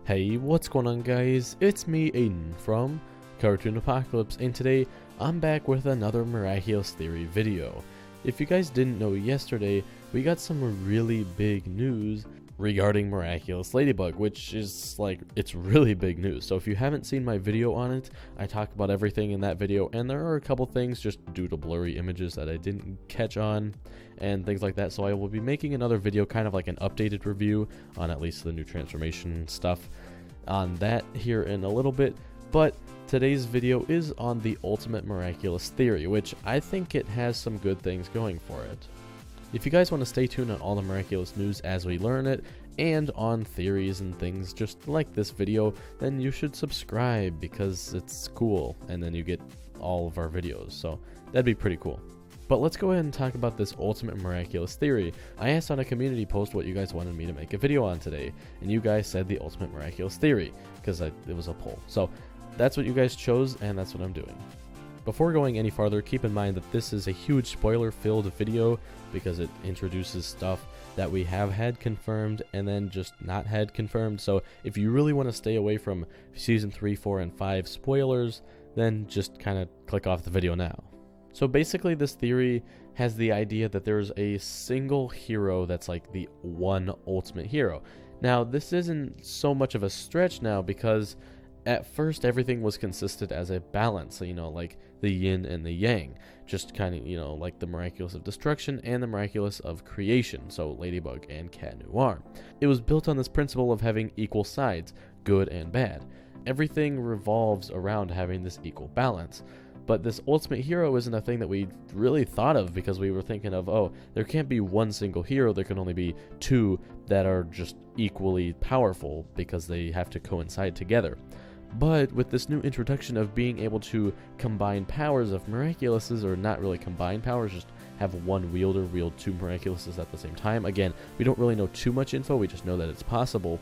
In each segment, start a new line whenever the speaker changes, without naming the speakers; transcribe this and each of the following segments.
Hey, what's going on guys? It's me, Aiden, from Cartoon Apocalypse, and today I'm back with another Miraculous Theory video. If you guys didn't know, yesterday we got some really big news regarding Miraculous Ladybug, which is it's really big news. So if you haven't seen my video on it, I talk about everything in that video, and there are a couple things just due to blurry images that I didn't catch on and things like that. So I will be making another video, kind of like an updated review on at least the new transformation stuff on that here in a little bit. But today's video is on the Ultimate Miraculous Theory, which I think it has some good things going for it. If you guys want to stay tuned on all the miraculous news as we learn it, and on theories and things just like this video, then you should subscribe because it's cool, and then you get all of our videos, so that'd be pretty cool. But let's go ahead and talk about this Ultimate Miraculous Theory. I asked on a community post what you guys wanted me to make a video on today, and you guys said the Ultimate Miraculous Theory, because it was a poll. So that's what you guys chose, and that's what I'm doing. Before going any farther, keep in mind that this is a huge spoiler-filled video because it introduces stuff that we have had confirmed and then just not had confirmed. So if you really want to stay away from Season 3, 4, and 5 spoilers, then just kind of click off the video now. So basically this theory has the idea that there's a single hero that's like the one ultimate hero. Now this isn't so much of a stretch now because at first everything was consisted as a balance, so, like the yin and the yang, just kind of, like the miraculous of destruction and the miraculous of creation, so Ladybug and Cat Noir. It was built on this principle of having equal sides, good and bad. Everything revolves around having this equal balance. But this ultimate hero isn't a thing that we really thought of because we were thinking of, oh, there can't be one single hero, there can only be two that are just equally powerful because they have to coincide together. But with this new introduction of being able to combine powers of Miraculouses, or not really combine powers, just have one wielder wield two Miraculouses at the same time. Again, we don't really know too much info, we just know that it's possible.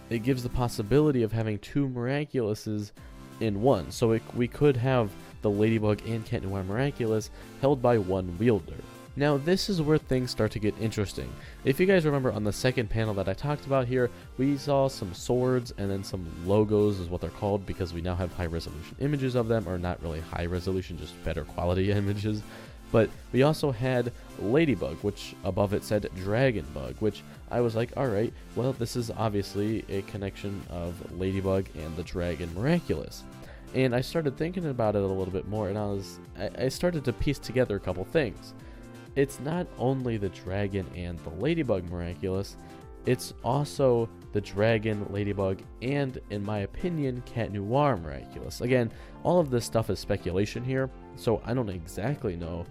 It gives the possibility of having two Miraculouses in one. So we could have the Ladybug and Cat Noir Miraculous held by one wielder. Now this is where things start to get interesting. If you guys remember on the second panel that I talked about here, we saw some swords and then some logos is what they're called because we now have high resolution images of them, or not really high resolution, just better quality images. But we also had Ladybug, which above it said Dragon Bug, which I was like, alright, well this is obviously a connection of Ladybug and the Dragon Miraculous. And I started thinking about it a little bit more, and I started to piece together a couple things. It's not only the Dragon and the Ladybug Miraculous, it's also the Dragon, Ladybug, and, in my opinion, Cat Noir Miraculous. Again, all of this stuff is speculation here, so I don't exactly know,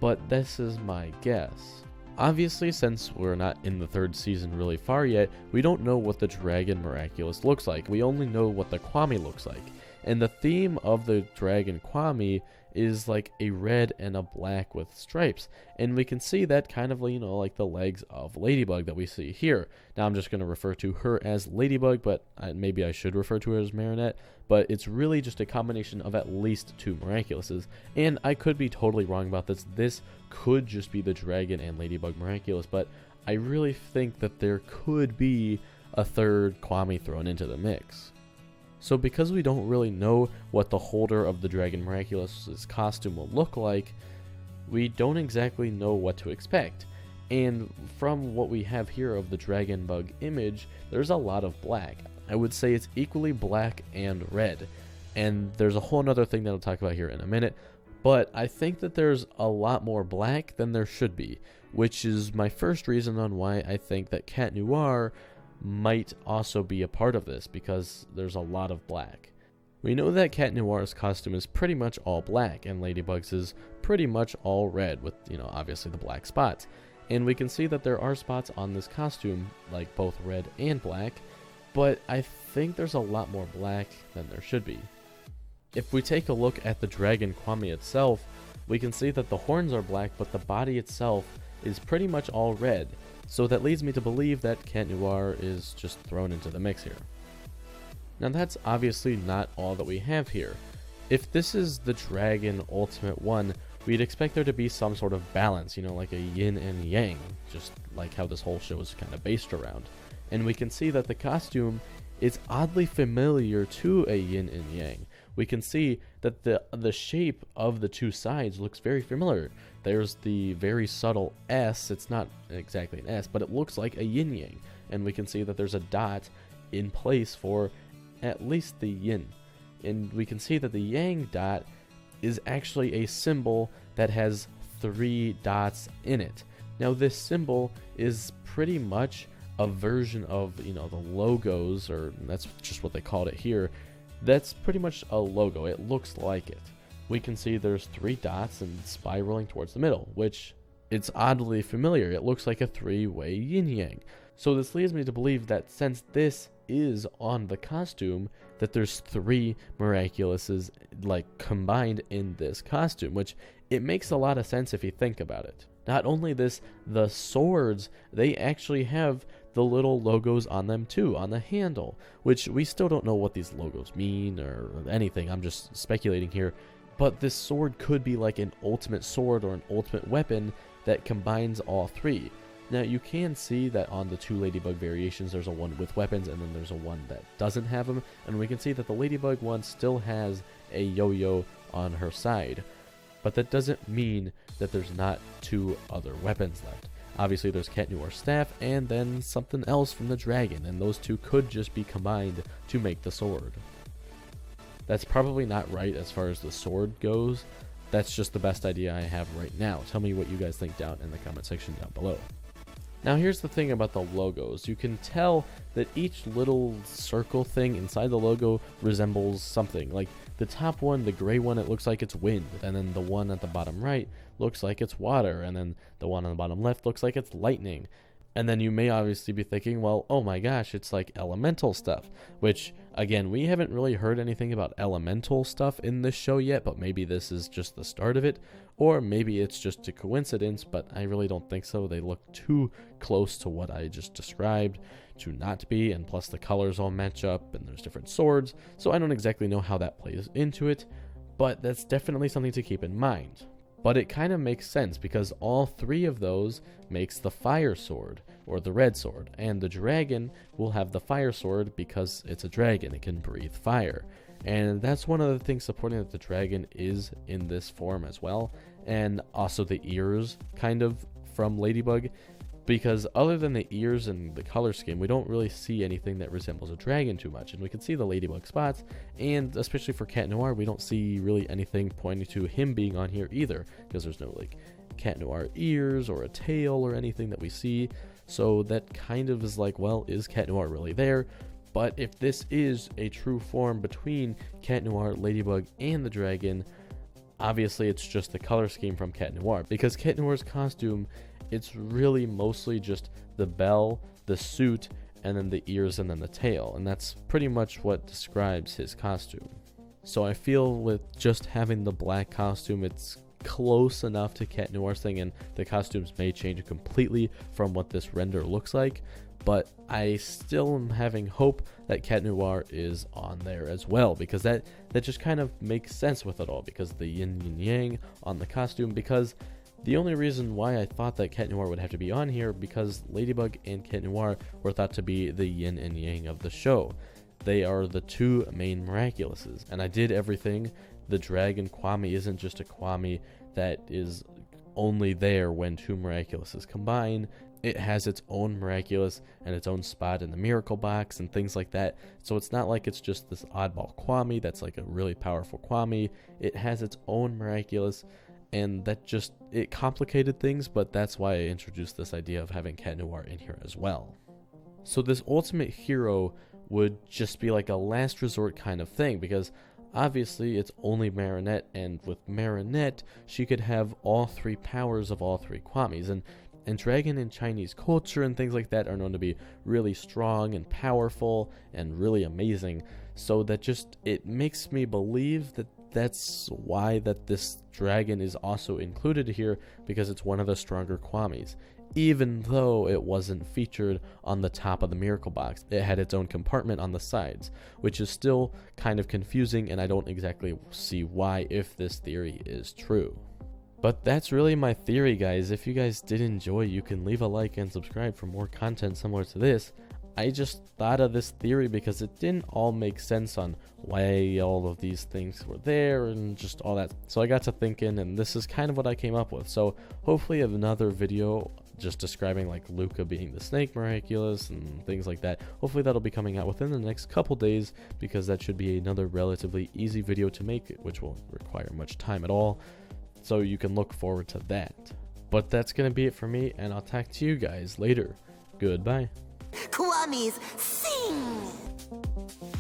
but this is my guess. Obviously, since we're not in the third season really far yet, we don't know what the Dragon Miraculous looks like. We only know what the Kwami looks like. And the theme of the Dragon Kwami is like a red and a black with stripes. And we can see that kind of, like the legs of Ladybug that we see here. Now I'm just going to refer to her as Ladybug, but maybe I should refer to her as Marinette. But it's really just a combination of at least two Miraculouses. And I could be totally wrong about this. This could just be the Dragon and Ladybug Miraculous, but I really think that there could be a third Kwami thrown into the mix. So because we don't really know what the holder of the Dragon Miraculous's costume will look like, we don't exactly know what to expect. And from what we have here of the Dragon Bug image, there's a lot of black. I would say it's equally black and red. And there's a whole nother thing that I'll talk about here in a minute. But I think that there's a lot more black than there should be, which is my first reason on why I think that Cat Noir might also be a part of this, because there's a lot of black. We know that Cat Noir's costume is pretty much all black, and Ladybug's is pretty much all red with, obviously the black spots. And we can see that there are spots on this costume, like both red and black, but I think there's a lot more black than there should be. If we take a look at the Dragon Kwami itself, we can see that the horns are black, but the body itself is pretty much all red. So that leads me to believe that Cat Noir is just thrown into the mix here. Now that's obviously not all that we have here. If this is the Dragon Ultimate one, we'd expect there to be some sort of balance, like a yin and yang, just like how this whole show is kind of based around. And we can see that the costume it's oddly familiar to a yin and yang. We can see that the shape of the two sides looks very familiar. There's the very subtle S. It's not exactly an S, but it looks like a yin yang. And we can see that there's a dot in place for at least the yin. And we can see that the yang dot is actually a symbol that has 3 dots in it. Now this symbol is pretty much a version of, the logos, or that's just what they called it here. That's pretty much a logo. It looks like it. We can see there's 3 dots and spiraling towards the middle, which it's oddly familiar. It looks like a 3-way yin-yang. So this leads me to believe that since this is on the costume, that there's 3 Miraculouses like combined in this costume, which it makes a lot of sense if you think about it. Not only this, the swords, they actually have the little logos on them too, on the handle, which we still don't know what these logos mean or anything. I'm just speculating here. But this sword could be like an ultimate sword or an ultimate weapon that combines all 3. Now you can see that on the 2 Ladybug variations there's a one with weapons and then there's a one that doesn't have them, and we can see that the Ladybug one still has a yo-yo on her side. But that doesn't mean that there's not 2 other weapons left. Obviously there's Cat Noir's staff and then something else from the dragon, and those 2 could just be combined to make the sword. That's probably not right as far as the sword goes. That's just the best idea I have right now. Tell me what you guys think down in the comment section down below. Now here's the thing about the logos. You can tell that each little circle thing inside the logo resembles something. Like the top one, the gray one, it looks like it's wind, and then the one at the bottom right looks like it's water, and then the one on the bottom left looks like it's lightning. And then you may obviously be thinking, well, oh my gosh, it's like elemental stuff, which, again, we haven't really heard anything about elemental stuff in this show yet, but maybe this is just the start of it, or maybe it's just a coincidence, but I really don't think so. They look too close to what I just described to not be, and plus the colors all match up, and there's different swords, so I don't exactly know how that plays into it, but that's definitely something to keep in mind. But it kind of makes sense because all 3 of those makes the fire sword, or the red sword, and the dragon will have the fire sword because it's a dragon, it can breathe fire. And that's one of the things supporting that the dragon is in this form as well, and also the ears kind of from Ladybug, because other than the ears and the color scheme, we don't really see anything that resembles a dragon too much. And we can see the Ladybug spots, and especially for Cat Noir, we don't see really anything pointing to him being on here either, because there's no like Cat Noir ears or a tail or anything that we see. So that kind of is like, well, is Cat Noir really there? But if this is a true form between Cat Noir, Ladybug, and the dragon, obviously it's just the color scheme from Cat Noir, because Cat Noir's costume, it's really mostly just the bell, the suit, and then the ears, and then the tail, and that's pretty much what describes his costume. So I feel with just having the black costume, it's close enough to Cat Noir's thing, and the costumes may change completely from what this render looks like, but I still am having hope that Cat Noir is on there as well, because that just kind of makes sense with it all, because the yin and yang on the costume, because the only reason why I thought that Cat Noir would have to be on here, because Ladybug and Cat Noir were thought to be the yin and yang of the show. They are the 2 main Miraculouses, and I did everything. The dragon Kwami isn't just a Kwami that is only there when 2 Miraculouses combine. It has its own Miraculous and its own spot in the Miracle Box and things like that. So it's not like it's just this oddball Kwami that's like a really powerful Kwami. It has its own Miraculous, and that just, it complicated things, but that's why I introduced this idea of having Cat Noir in here as well. So this ultimate hero would just be like a last resort kind of thing, because obviously it's only Marinette, and with Marinette, she could have all 3 powers of all 3 Kwamis, and dragon in Chinese culture and things like that are known to be really strong and powerful and really amazing, so that just, it makes me believe that that's why that this dragon is also included here, because it's one of the stronger Kwamis. Even though it wasn't featured on the top of the Miracle Box, it had its own compartment on the sides, which is still kind of confusing, and I don't exactly see why, if this theory is true. But that's really my theory, guys. If you guys did enjoy, you can leave a like and subscribe for more content similar to this. I just thought of this theory because it didn't all make sense on why all of these things were there and just all that. So I got to thinking, and this is kind of what I came up with. So hopefully another video just describing like Luca being the snake Miraculous and things like that. Hopefully that'll be coming out within the next couple days, because that should be another relatively easy video to make, which won't require much time at all. So you can look forward to that. But that's gonna be it for me, and I'll talk to you guys later. Goodbye.
Kwamis, sing!